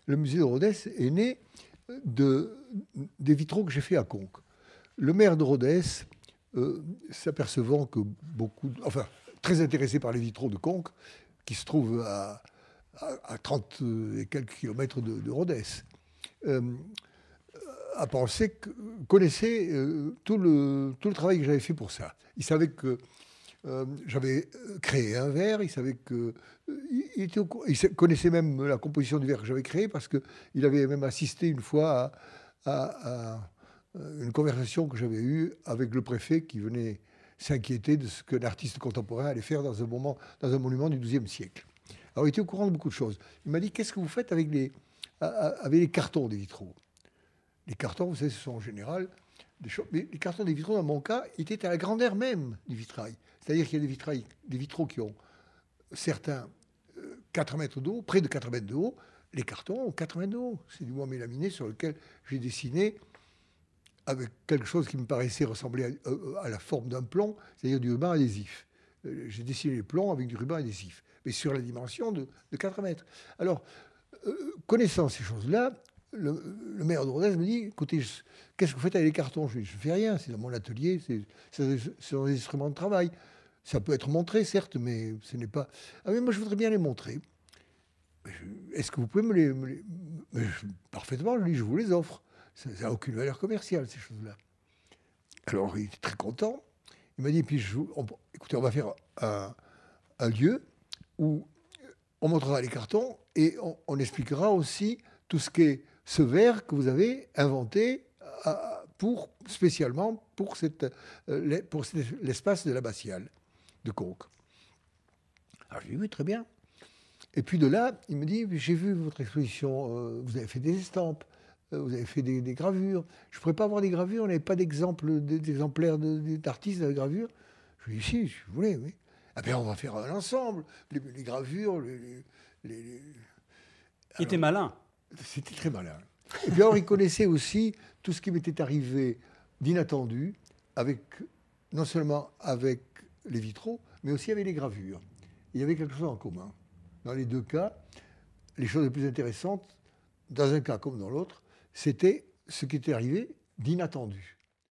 le musée de Rodez est né des vitraux que j'ai fait à Conques. Le maire de Rodez, s'apercevant que enfin, très intéressé par les vitraux de Conques, qui se trouvent à 30 et quelques kilomètres de Rodez, a pensé connaissait tout le travail que j'avais fait pour ça. Il savait que j'avais créé un verre, il savait que il connaissait même la composition du verre que j'avais créé parce qu'il avait même assisté une fois à une conversation que j'avais eue avec le préfet qui venait s'inquiéter de ce qu'un artiste contemporain allait faire dans un monument du XIIe siècle. Alors il était au courant de beaucoup de choses. Il m'a dit, qu'est-ce que vous faites avec les cartons des vitraux? Les cartons, vous savez, ce sont en général des choses. Mais les cartons des vitraux, dans mon cas, étaient à la grandeur même du vitrail. C'est-à-dire qu'il y a des vitraux qui ont certains 4 mètres de haut, près de 4 mètres de haut. Les cartons ont 4 mètres de haut. C'est du bois mélaminé sur lequel j'ai dessiné avec quelque chose qui me paraissait ressembler à la forme d'un plomb, c'est-à-dire du ruban adhésif. J'ai dessiné les plombs avec du ruban adhésif, mais sur la dimension de 4 mètres. Alors, connaissant ces choses-là, le maire de Rodez me dit, écoutez, qu'est-ce que vous faites avec les cartons? Je ne fais rien, c'est dans mon atelier, c'est des instruments de travail. Ça peut être montré, certes, mais ce n'est pas... Ah mais moi, je voudrais bien les montrer. Est-ce que vous pouvez me les... Parfaitement, je vous les offre. Ça n'a aucune valeur commerciale, ces choses-là. Alors, il était très content. Il m'a dit, puis écoutez, on va faire un lieu où on montrera les cartons et on expliquera aussi tout ce qu'est ce verre que vous avez inventé spécialement pour l'espace de l'abbatiale de Conques. Alors, je lui ai dit, oui, très bien. Et puis de là, il me dit, j'ai vu votre exposition, vous avez fait des estampes, vous avez fait des gravures. Je ne pourrais pas avoir des gravures, on n'avait pas d'exemplaires d'artistes de la gravure. Je lui ai dit, si vous voulez, oui. Ah bien, on va faire un ensemble, les gravures, Il était malin. C'était très malin. Et puis alors, il connaissait aussi tout ce qui m'était arrivé d'inattendu, non seulement avec les vitraux, mais aussi avec les gravures. Il y avait quelque chose en commun. Dans les deux cas, les choses les plus intéressantes, dans un cas comme dans l'autre, c'était ce qui était arrivé d'inattendu.